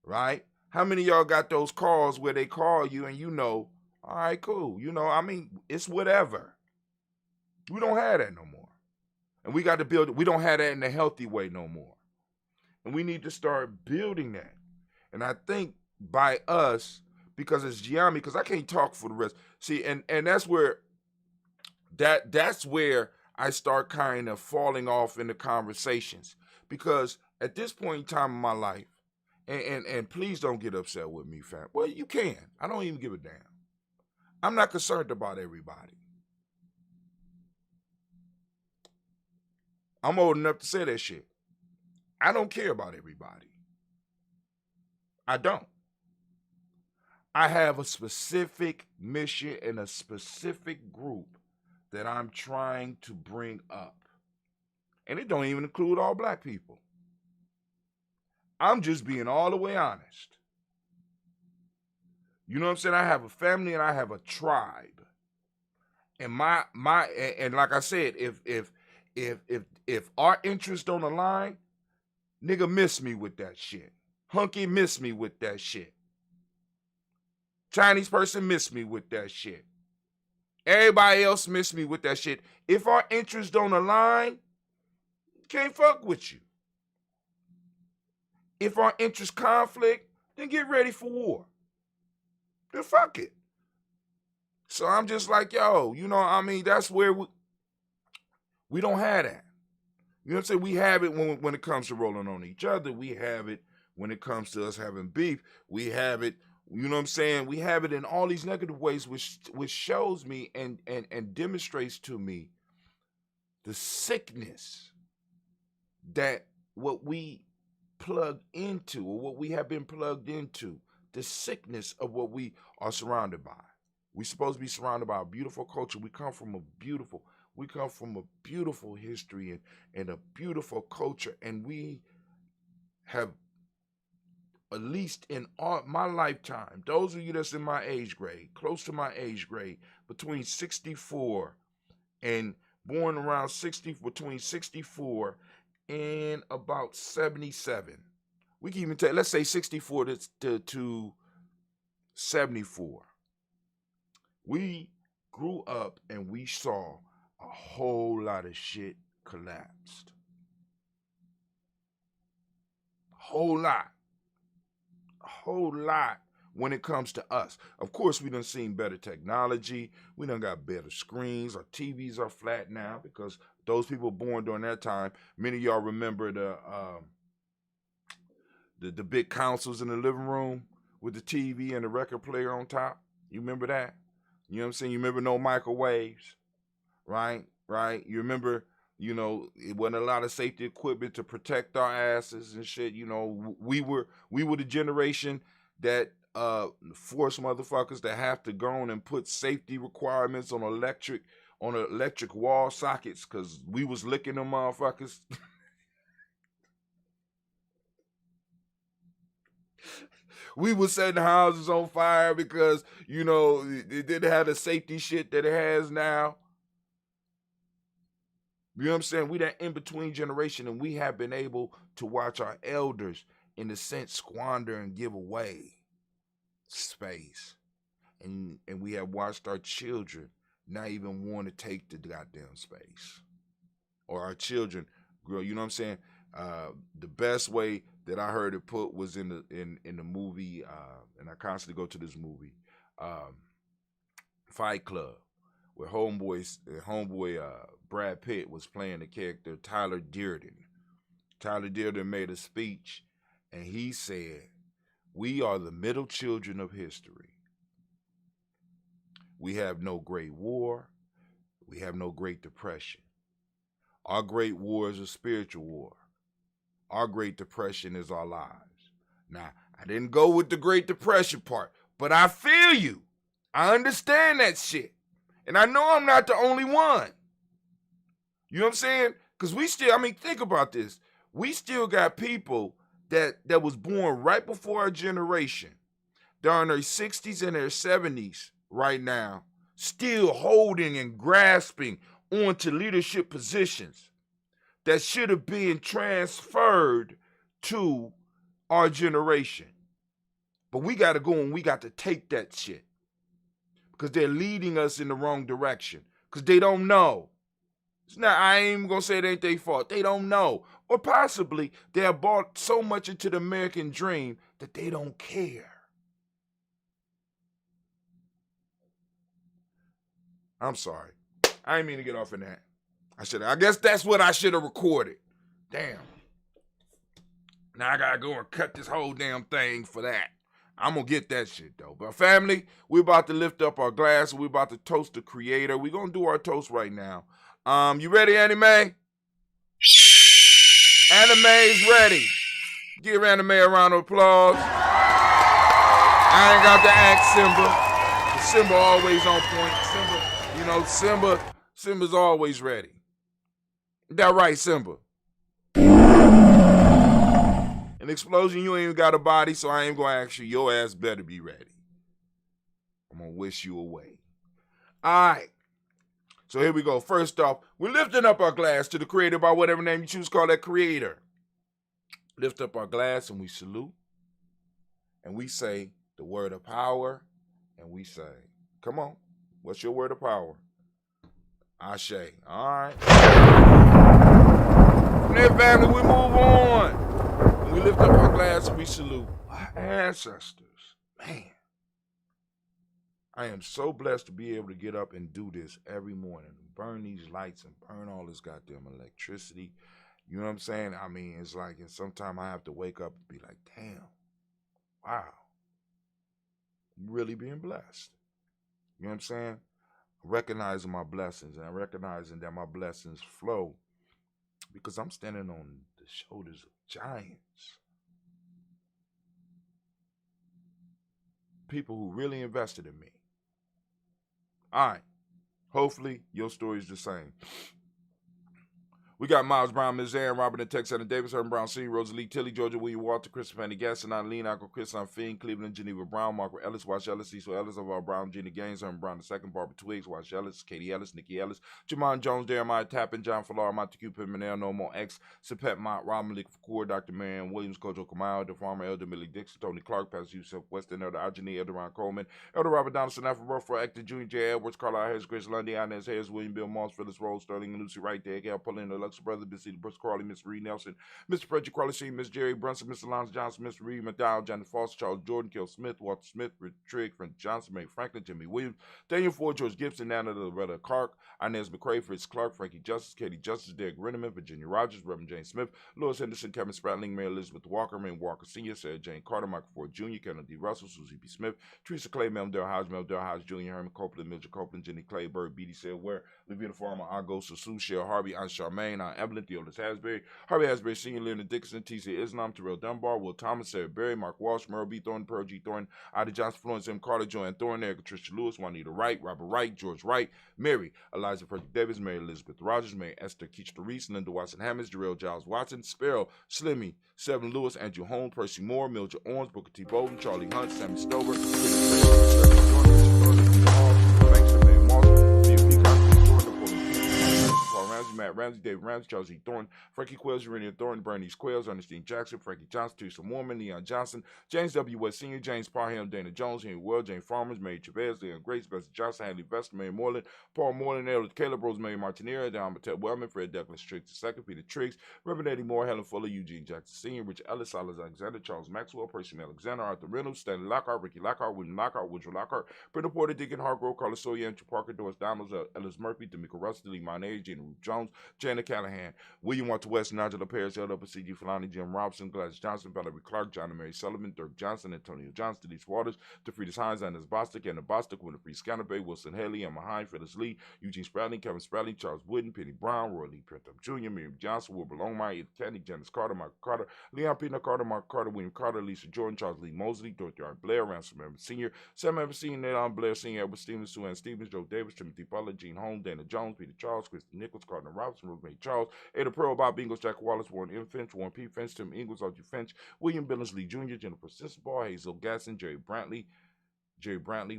Right? How many of y'all got those calls where they call you and you know, all right, cool. You know, I mean, it's whatever. We don't have that no more. And we got to build it. We don't have that in a healthy way no more. And we need to start building that. And I think by us, because it's Ujamaa, because I can't talk for the rest. See, and that's where that's where I start kind of falling off in the conversations. Because at this point in time in my life, and please don't get upset with me, fam. Well, you can. I don't even give a damn. I'm not concerned about everybody. I'm old enough to say that shit. I don't care about everybody. I don't. I have a specific mission and a specific group that I'm trying to bring up. And it don't even include all black people. I'm just being all the way honest. You know what I'm saying? I have a family and I have a tribe. And and like I said, if our interests don't align, nigga miss me with that shit. Hunky miss me with that shit. Chinese person miss me with that shit. Everybody else miss me with that shit. If our interests don't align, can't fuck with you. If our interests conflict, then get ready for war. Then fuck it. So I'm just like, yo, you know, I mean, that's where we don't have that. You know what I'm saying? We have it when it comes to rolling on each other. We have it when it comes to us having beef. We have it, you know what I'm saying? We have it in all these negative ways, which shows me and demonstrates to me the sickness that what we plug into or what we have been plugged into, the sickness of what we are surrounded by. We're supposed to be surrounded by a beautiful culture. We come from a beautiful history and a beautiful culture. And we have, at least in my lifetime, those of you that's in my age grade, close to my age grade, between 64 and born around between 64 and about 77. We can even take, let's say 64 to 74. We grew up and we saw a whole lot of shit collapsed. A whole lot when it comes to us. Of course, we done seen better technology. We done got better screens. Our TVs are flat now because those people born during that time, many of y'all remember the big consoles in the living room with the TV and the record player on top. You remember that? You know what I'm saying? You remember no microwaves, right? You remember You know, it wasn't a lot of safety equipment to protect our asses and shit. You know, we were the generation that force motherfuckers to have to go on and put safety requirements on electric wall sockets because we was licking them motherfuckers. We was setting houses on fire because, you know, it didn't have the safety shit that it has now. You know what I'm saying? We that in-between generation, and we have been able to watch our elders, in a sense, squander and give away space. And we have watched our children not even want to take the goddamn space. Or our children grow, you know what I'm saying? The best way that I heard it put was in the movie, and I constantly go to this movie, Fight Club, where homeboy Brad Pitt was playing the character Tyler Durden. Tyler Durden made a speech, and he said, "We are the middle children of history. We have no Great War. We have no Great Depression. Our Great War is a spiritual war. Our Great Depression is our lives." Now, I didn't go with the Great Depression part, but I feel you. I understand that shit. And I know I'm not the only one. You know what I'm saying? Because we still, think about this. We still got people that was born right before our generation. They're in their 60s and their 70s right now, still holding and grasping onto leadership positions that should have been transferred to our generation. But we got to go and we got to take that shit because they're leading us in the wrong direction because they don't know. It's not, I ain't even going to say it ain't their fault. They don't know. Or possibly they have bought so much into the American dream that they don't care. I'm sorry. I didn't mean to get off in that. I guess that's what I should have recorded. Damn. Now I gotta go and cut this whole damn thing for that. I'm gonna get that shit though. But family, we're about to lift up our glass. We're about to toast the creator. We're gonna do our toast right now. You ready, Anime? Anime's ready. Give Anime a round of applause. I ain't got to ask Simba. Simba always on point. Simba's always ready. Is that right, Simba? An explosion, you ain't even got a body, so I ain't gonna ask you. Your ass better be ready. I'm gonna wish you away. All right. So here we go. First off, we're lifting up our glass to the creator by whatever name you choose to call that creator. Lift up our glass and we salute. And we say the word of power. And we say, come on, what's your word of power? Ashe. All right. From there, family, we move on. And we lift up our glass and we salute our ancestors. Man. I am so blessed to be able to get up and do this every morning. Burn these lights and burn all this goddamn electricity. You know what I'm saying? It's like, and sometimes I have to wake up and be like, damn, wow. I'm really being blessed. You know what I'm saying? Recognizing my blessings and recognizing that my blessings flow because I'm standing on the shoulders of giants. People who really invested in me. All right. Hopefully, your story is the same. We got Miles Brown, Ms. Aaron, Robert and Texas, and Davis, Herman Brown, Sr., Rosalie Tilly, Georgia, William Walter, Christopher Fanny Gaston, Lean, Uncle Chris, Finn, Cleveland, Geneva Brown, Margaret Ellis, Wash Ellis, Cecil Ellis, Alvar Brown, Gina Gaines, Herman Brown II, Barbara Twiggs, Wash Ellis, Katie Ellis, Nikki Ellis, Jamon Jones, Jeremiah Tappan, John Falar, Montague Pimenel, No More X, Sepet Mott, Rob Malik Fakur, Dr. Marion Williams, Kojo Kamau, The Farmer, Elder Millie Dixon, Tony Clark, Pastor Yusuf Weston, Elder Ajani, Elder Ron Coleman, Elder Robert Donaldson, Alfred Rufford, Actor Junior J. Edwards, Carlisle Harris, Grace Lundy, Inez Harris, William Bill Moss, Phyllis Rose, Sterling, and Lucy Wright, Dale Paulina, Alex Brother, Miss Edie Brooks Crawley, Miss Reed Nelson, Mr. Frederick Crawley Sr., Miss Jerry Brunson, Mr. Alonzo Johnson, Mr. Reed McDowell, Johnny Foster, Charles Jordan, Kel Smith, Walter Smith, Rich Trigg, Frank Johnson, May Franklin, Jimmy Williams, Daniel Ford, George Gibson, Nana Loretta Clark, Inez McCrae, Fritz Clark, Frankie Justice, Katie Justice, Derek Renneman, Virginia Rogers, Reverend James Smith, Louis Henderson, Kevin Spratling, Mary Elizabeth Walker, May Walker Sr., Sarah Jane Carter, Michael Ford Jr., Kenneth D. Russell, Susie B. Smith, Teresa Clay, Mel Dale Hodge Jr., Herman Copeland, Mildred Copeland, Jenny Clay, Bird, B.D. Ware, Levina Farmer, Ango, Sue, Shell Harvey, Aunt Charmaine, Aunt Evelyn, Theodis Hasbury, Harvey Hasbury Sr., Leonard Dixon, T.C. Islam, Terrell Dunbar, Will Thomas, Sarah Berry, Mark Walsh, Merle B. Thornton, Pearl G. Thornton, Ida Johnson, Florence M. Carter, Joanne Thornton, Erica Tricia Lewis, Juanita Wright, Robert Wright, George Wright, Mary, Eliza Frederick Davis, Mary Elizabeth Rogers, Mary Esther Keach Reese, Linda Watson Hammonds, Jarrell Giles Watson, Sparrow, Slimmy, Seven Lewis, Andrew Holmes, Percy Moore, Mildred Owens, Booker T. Bowden, Charlie Hunt, Sammy Stover, Matt Ramsey, David Ramsey, Charles E. Thornton, Frankie Quills, Urania Thornton, Bernice Quills, Ernestine Jackson, Frankie Johnson, Teresa Mormon, Leon Johnson, James W. West Sr., James Parham, Dana Jones, Henry Well, Jane Farmers, Mary Chavez, Leon Grace, Bessie Johnson, Hadley Vester, Mary Moreland, Paul Moreland, Ellis Caleb, Rosemary Martinera, Don Mattel Wellman, Fred Douglas Triggs II, Peter Triggs, Reverend Eddie Moore, Helen Fuller, Eugene Jackson Sr., Richard Ellis, Silas Alexander, Charles Maxwell, Percy Alexander, Arthur Reynolds, Stanley Lockhart, Ricky Lockhart, William Lockhart, Woodrow Lockhart, Brenda Porter, Deacon Hargrove, Carlos Sawyer, Andrew Parker, Doris Donalds, Ellis Murphy, D'Amico Russell, Lee Monet, Jenna Ruth Jones, Janet Callahan, William Walter West, Nigel Paris, L.W. C.G. Fulani, Jim Robinson, Gladys Johnson, Valerie Clark, John and Mary Sullivan, Dirk Johnson, Antonio Johnson, Denise Waters, DeFriedis Hines, Anders Bostic, Anna Bostic, Winifred Scannerbay, Wilson Haley, Emma Hine, Phyllis Lee, Eugene Spradling, Kevin Spradling, Charles Wooden, Penny Brown, Roy Lee Printup Jr., Miriam Johnson, Wilbur Longmire, Edith Kennedy, Janice Carter, Michael Carter, Leon Pina Carter, Mark Carter, William Carter, Lisa Jordan, Charles Lee Mosley, Dorothy R. Blair, Ransom Evans Sr., Sam Evans Sr., Nate Blair Sr., Edward Stevens, Sue Ann Stevens, Joe Davis, Timothy Butler, Gene Holmes, Dana Jones, Peter Charles, Christy Nichols, Cardinal Robinson, Rosemary Charles, Ada Pearl, Bob Ingles, Jack Wallace, Warren M. Finch, Warren P. Finch, Tim Ingles, Archie Finch, William Billingsley Jr., Jennifer Sisselball, Hazel Gasson, Jerry Brantley,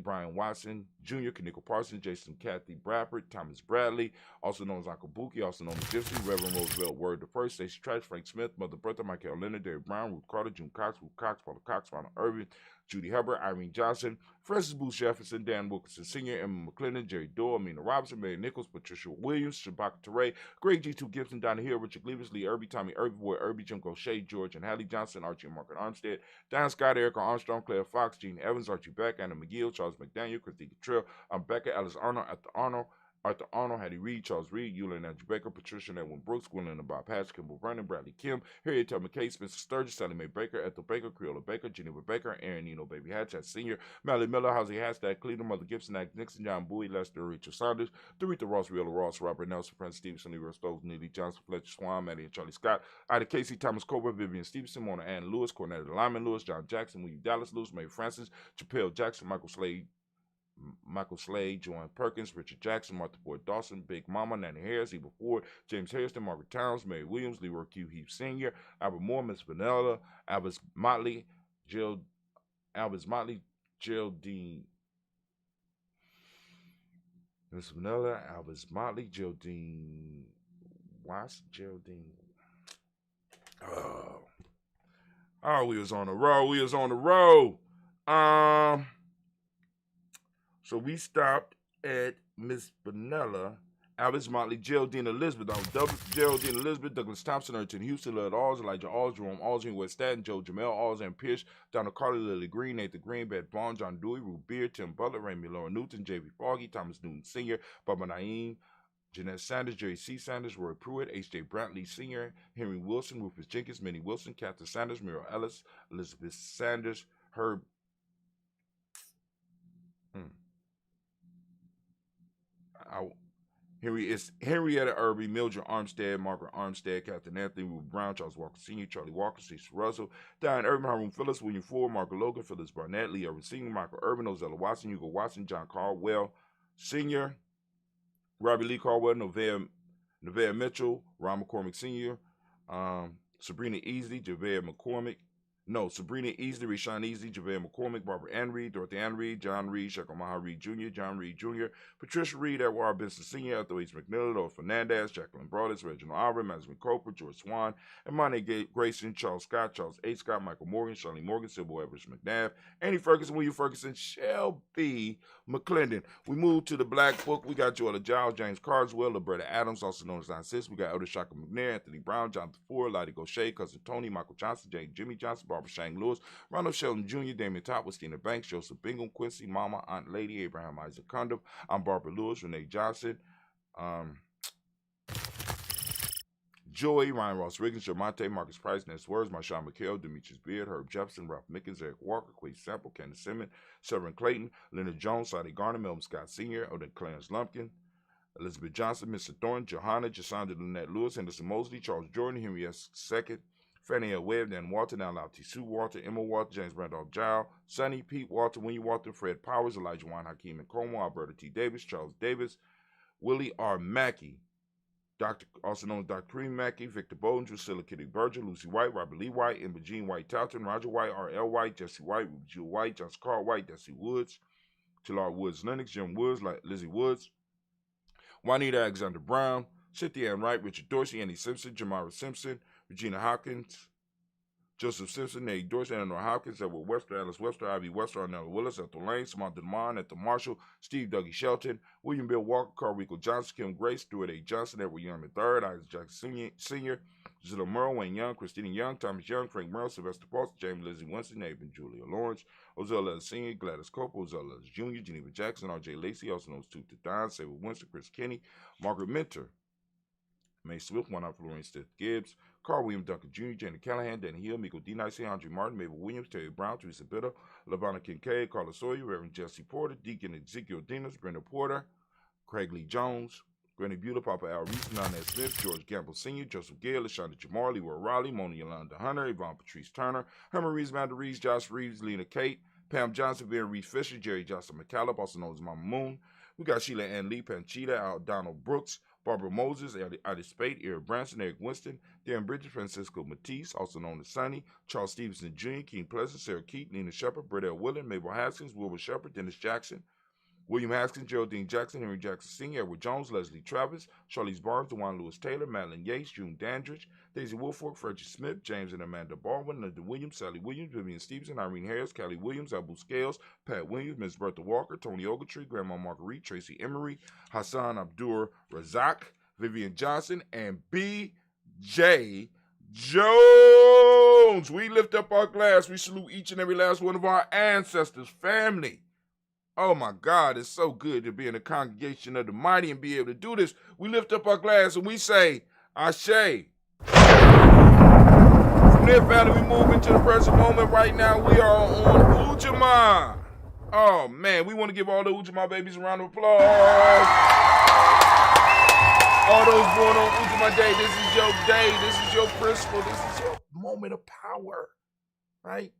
Brian Watson Jr., Kaniko Parsons, Jason Kathy Bradford, Thomas Bradley, also known as Uncle Buki, also known as Gypsy, Reverend Roosevelt Word the First, Stacey Trash, Frank Smith, Mother Bertha, Michael Leonard, Derek Brown, Ruth Carter, June Cox, Ruth Cox, Paula Cox, Ronald Irvin, Judy Hubbard, Irene Johnson, Francis Booth Jefferson, Dan Wilkinson Sr., Emma McClendon, Jerry Doyle, Amina Robinson, Mary Nichols, Patricia Williams, Shabaka Teray, Greg G2 Gibson, Donna Hill, Richard Gleavis, Lee Irby, Tommy Irby, Boy Irby, Jim Gaucher, George and Hallie Johnson, Archie and Margaret Armstead, Dan Scott, Erica Armstrong, Claire Fox, Gene Evans, Archie Beck, Anna McGill, Charles McDaniel, Christy Trill, Becca, Alice Arnold, Arthur Arnold, Hattie Reed, Charles Reed, Eulin Andrew Baker, Patricia Edwin Brooks, Gwendolyn and Bob Hatch, Kimball Vernon, Bradley Kim, Harriet Tubman Kate, Spencer Sturgis, Sally Mae Baker, Ethel Baker, Creola Baker, Geneva Baker, Aaron Nino Baby Hatch, Sr., Mally Miller, Hosey Hashtag, Cleveland, Mother Gibson, Act Nixon, John Bowie, Lester Rachel Saunders, Doretha Ross, Riola Ross, Robert Nelson, Francis Stevenson, Leroy Stokes, Neely Johnson, Fletcher Swan, Maddie and Charlie Scott, Ida Casey, Thomas Cobra, Vivian Stevenson, Mona Ann Lewis, Cornetta Lyman Lewis, John Jackson, William Dallas Lewis, Mae Francis, Chappelle Jackson, Michael Slade, Joanne Perkins, Richard Jackson, Martha Ford Dawson, Big Mama, Nanny Harris, Eva Ford, James Harrison, Margaret Towns, Mary Williams, Leroy Q. Heath Sr., Albert Moore, Miss Vanilla, Albert Motley, Geraldine, Miss Vanilla, Albert Motley, Geraldine, Oh, we was on the road. So we stopped at Miss Vanilla, Albert Motley, Geraldine Elizabeth, Geraldine Elizabeth, Douglas Thompson, Urchin Houston, Lud Alls, Elijah Alls, Jerome Alls, West Staten, Joe Jamel Alls, and Pierce, Donald Carter, Lily Green, Nathan Green, Beth Bond, John Dewey, Ruth Beard, Tim Butler, Raymond Laura Newton, J.V. Foggy, Thomas Newton Sr., Bubba Naeem, Jeanette Sanders, Jerry C. Sanders, Roy Pruitt, H.J. Brantley Sr., Henry Wilson, Rufus Jenkins, Minnie Wilson, Catherine Sanders, Muriel Ellis, Elizabeth Sanders, Herb. Henrietta Irby, Mildred Armstead, Margaret Armstead, Captain Anthony, Ruth Brown, Charles Walker Sr., Charlie Walker, Cecil Russell, Diane Irvin, Haroon Phillips, William Ford, Margaret Logan, Phyllis Barnett, Lee Irvin Sr., Michael Irvin, Ozella Watson, Hugo Watson, John Caldwell Sr., Robbie Lee Caldwell, Nevaeh Mitchell, Ron McCormick Sr., Sabrina Easley, Javea McCormick, No, Sabrina Easley, Rashawn Easley, JaVale McCormick, Barbara Ann Reed, Dorothy Ann Reed, John Reed, Shekel Maha Reed Jr., John Reed Jr., Patricia Reed, Edward Benson Sr., Ethel H. McNeil, Laura Fernandez, Jacqueline Broadus, Reginald Albert, Madison Coper, George Swan, Imani Grayson, Charles Scott, Charles H. Scott, Michael Morgan, Shirley Morgan, Sybil Evers McNabb, Annie Ferguson, William Ferguson, Shelby McClendon. We move to the Black Book. We got Joella Giles, James Carswell, Liberta Adams, also known as Nine Sis. We got Elder Shaka McNair, Anthony Brown, Jonathan Ford, Lottie Gaucher, Cousin Tony, Michael Johnson, James Jimmy Johnson, Barbara Shang Lewis, Ronald Sheldon Jr., Damon Top, Christina Banks, Joseph Bingham, Quincy, Mama, Aunt Lady, Abraham Isaac Condom. I'm Barbara Lewis, Renee Johnson, Joy, Ryan Ross Riggins, Jermonte, Marcus Price, Ness Words, Marshawn McHale, Demetrius Beard, Herb Jepson, Ralph Mickens, Eric Walker, Quay Sample, Candace Simmons, Severn Clayton, Leonard Jones, Sadie Garner, Melvin Scott Sr., Odin Clarence Lumpkin, Elizabeth Johnson, Mr. Thornton, Johanna, Jasandra Lynette Lewis, Henderson Mosley, Charles Jordan, Henry S. II, Fannie L. Webb, Dan Walter, Now T. Sue Walter, Emma Walter, James Randolph Giles, Sonny, Pete Walter, Winnie Walter, Fred Powers, Elijah Wine, Hakeem and Como, Alberta T. Davis, Charles Davis, Willie R. Mackey, Dr. also known as Dr. Kareem Mackey, Victor Bowden, Drusilla Kitty Berger, Lucy White, Robert Lee White, Emma Jean White Talton, Roger White, R.L. White, Jesse White, Jill White, Johnson Carl White, Desi Woods, Talar Woods Lennox, Jim Woods, Lizzie Woods, Juanita Alexander Brown, Cynthia Ann Wright, Richard Dorsey, Annie Simpson, Jamara Simpson, Regina Hopkins, Joseph Simpson, Nate Dorsey, Eleanor Hopkins, Edward Webster, Alice Webster, Ivy Webster, Arnella Willis, Ethel Lane, Samantha DeMond, Ethel Marshall, Steve Dougie Shelton, William Bill Walker, Carl Rico Johnson, Kim Grace, Stuart A. Johnson, Edward Young III, Isaac Jackson Sr., Gisela Merle, Wayne Young, Christina Young, Thomas Young, Frank Merle, Sylvester Paulson, James Lizzie Winston, Nathan Julia Lawrence, Ozella Sr., Gladys Copa, Ozella Jr., Geneva Jackson, R.J. Lacey, also known as Tooth to Don, Sabre Winston, Chris Kenny, Margaret Minter, May Swift, one out Florence Stith Gibbs, Carl William Duncan Jr., Janet Callahan, Danny Hill, Miko D. Nice, Andre Martin, Mabel Williams, Terry Brown, Teresa Bitter, LaVonna Kincaid, Carla Sawyer, Reverend Jesse Porter, Deacon Ezekiel Dinas, Brenda Porter, Craig Lee Jones, Granny Bueller, Papa Al Reese, Nana Smith, George Gamble Sr., Joseph Gale, LaShonda Jamar, Leroy Riley, Mona Yolanda Hunter, Yvonne Patrice Turner, Herman Reeves, Amanda Reeves, Josh Reeves, Lena Kate, Pam Johnson, Vera Reeves Fisher, Jerry Johnson McCallum, also known as Mama Moon. We got Sheila Ann Lee, Panchita, Al Donald Brooks, Barbara Moses, Addie Spade, Eric Branson, Eric Winston, Darren Bridges, Francisco Matisse, also known as Sonny, Charles Stevenson Jr., Keen Pleasant, Sarah Keaton, Nina Shepard, Brett L. Willen, Mabel Haskins, Wilbur Shepard, Dennis Jackson, William Haskins, Geraldine Jackson, Henry Jackson Sr., Edward Jones, Leslie Travis, Charlize Barnes, DeJuan Lewis Taylor, Madeline Yates, June Dandridge, Daisy Woolfolk, Frederick Smith, James and Amanda Baldwin, Linda Williams, Sally Williams, Vivian Stevenson, Irene Harris, Callie Williams, Abu Scales, Pat Williams, Ms. Bertha Walker, Tony Ogletree, Grandma Marguerite, Tracy Emery, Hassan Abdur Razak, Vivian Johnson, and B.J. Jones. We lift up our glass. We salute each and every last one of our ancestors, family. Oh my God, it's so good to be in the congregation of the mighty and be able to do this. We lift up our glass and we say, Ashe. From there, family, we move into the present moment. Right now, we are on Ujamaa. Oh man, we want to give all the Ujamaa babies a round of applause. All those born on Ujamaa Day, this is your day, this is your principle, this is your moment of power, right?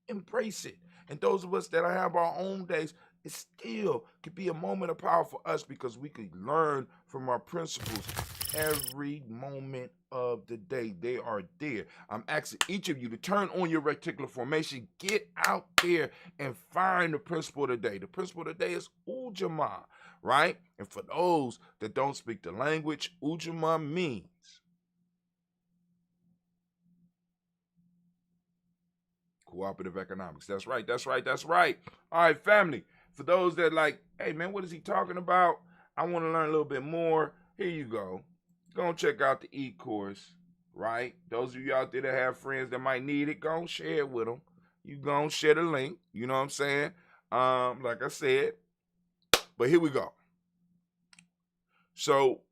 Embrace it. And those of us that have our own days, it still could be a moment of power for us because we could learn from our principles every moment of the day. They are there. I'm asking each of you to turn on your reticular formation, get out there and find the principle of the day. The principle of the day is Ujamaa, right? And for those that don't speak the language, Ujamaa means cooperative economics. That's right, that's right, that's right. All right, family. For those that like, hey, man, what is he talking about? I want to learn a little bit more. Here you go. Go and check out the e-course, right? Those of you out there that have friends that might need it, go and share it with them. You go and share the link. You know what I'm saying? Like I said. But here we go. So,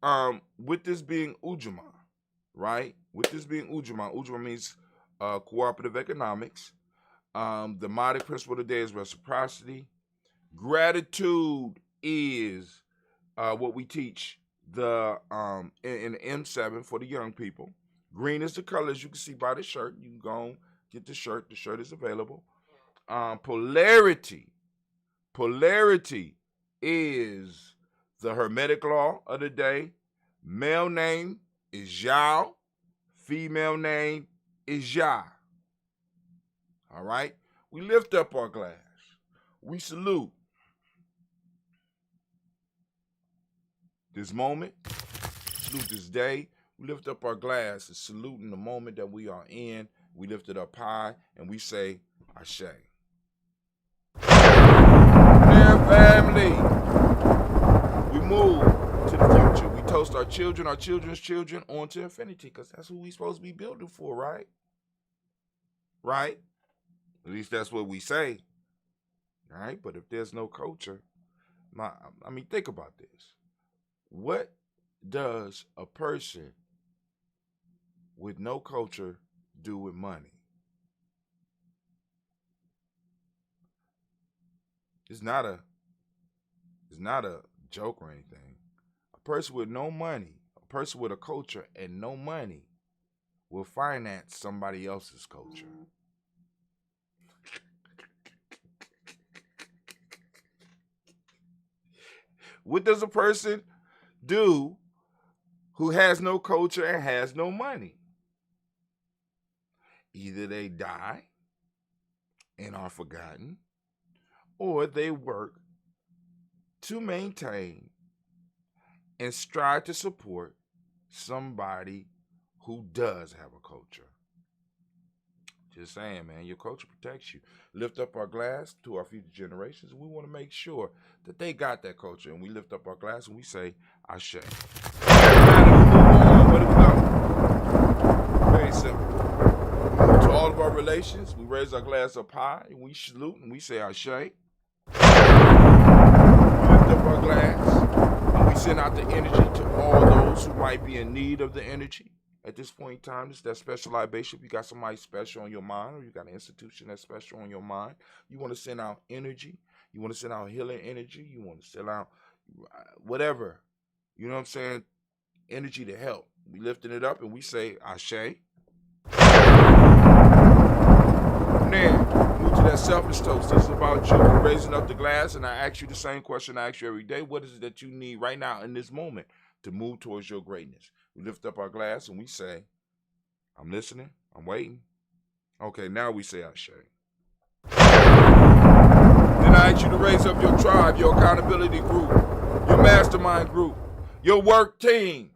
with this being Ujamaa, right? With this being Ujamaa, Ujamaa means cooperative economics. The modic principle of the day is reciprocity. Gratitude is what we teach the in the M7 for the young people. Green is the color, as you can see by the shirt. You can go and get the shirt. The shirt is available. Polarity is the Hermetic law of the day. Male name is Yao. Female name is Ya. All right? We lift up our glass. We salute this moment, salute this day. We lift up our glass and saluting the moment that we are in. We lift it up high and we say, Ashe. Dear family, we move to the future. We toast our children, our children's children on to infinity, because that's who we supposed to be building for, right? Right? At least that's what we say. All right? But if there's no culture, think about this. What does a person with no culture do with money? It's not a joke or anything. A person with no money, a person with a culture and no money will finance somebody else's culture. What does a person do who has no culture and has no money? Either they die and are forgotten, or they work to maintain and strive to support somebody who does have a culture. Just saying, man, your culture protects you. Lift up our glass to our future generations. We want to make sure that they got that culture. And we lift up our glass and we say, Ashe. Where do we go? Very simple. To all of our relations, we raise our glass up high and we salute and we say, Ashe. We lift up our glass and we send out the energy to all those who might be in need of the energy. At this point in time, it's that special libation. If you got somebody special on your mind, or you got an institution that's special on your mind, you want to send out energy. You want to send out healing energy. You want to send out whatever. You know what I'm saying? Energy to help. We lifting it up and we say, Ashe. Now, move to that selfish toast. This is about you raising up the glass, and I ask you the same question I ask you every day. What is it that you need right now in this moment to move towards your greatness? We lift up our glass and we say, I'm listening, I'm waiting. Okay, now we say Ashe. Then I ask you to raise up your tribe, your accountability group, your mastermind group, your work team,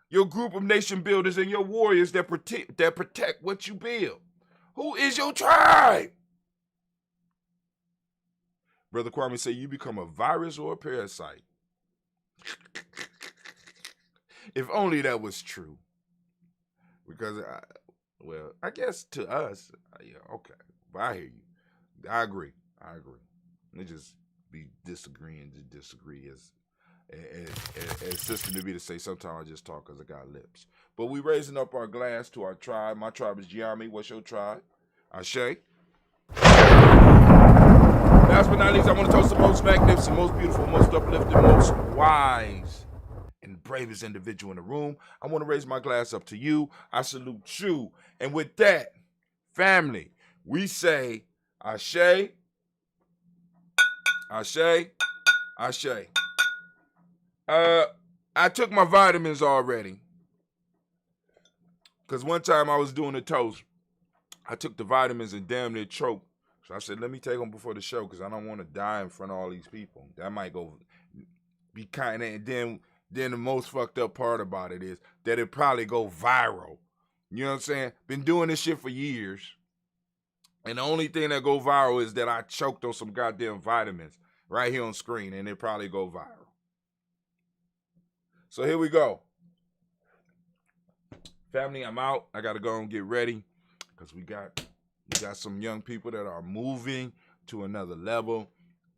your group of nation builders, and your warriors that protect what you build. Who is your tribe? Brother Kwame said you become a virus or a parasite. If only that was true. Because, I guess to us, yeah, okay. But I hear you. I agree. It just be disagreeing to disagree as Sister Navita say, sometimes I just talk because I got lips. But we raising up our glass to our tribe. My tribe is Ujamaa. What's your tribe? Ashe. Last but not least, I want to toast the most magnificent, most beautiful, most uplifting, most wise, and bravest individual in the room. I want to raise my glass up to you. I salute you. And with that, family, we say Ashe, Ashe, Ashe. I took my vitamins already. Because one time I was doing a toast. I took the vitamins and damn near choked. So I said, let me take them before the show because I don't want to die in front of all these people. That might go be kind of, and then the most fucked up part about it is that it probably go viral. You know what I'm saying? Been doing this shit for years. And the only thing that go viral is that I choked on some goddamn vitamins right here on screen, and it probably go viral. So here we go. Family, I'm out. I got to go and get ready because we got some young people that are moving to another level.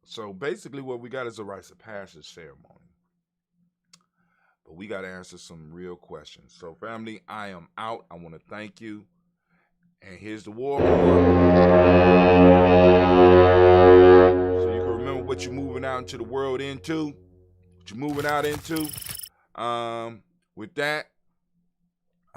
So basically what we got is a rites of passage ceremony. But we got to answer some real questions. So family, I am out. I want to thank you. And here's the war horn. So you can remember what you're moving out into the world into. What you're moving out into. With that,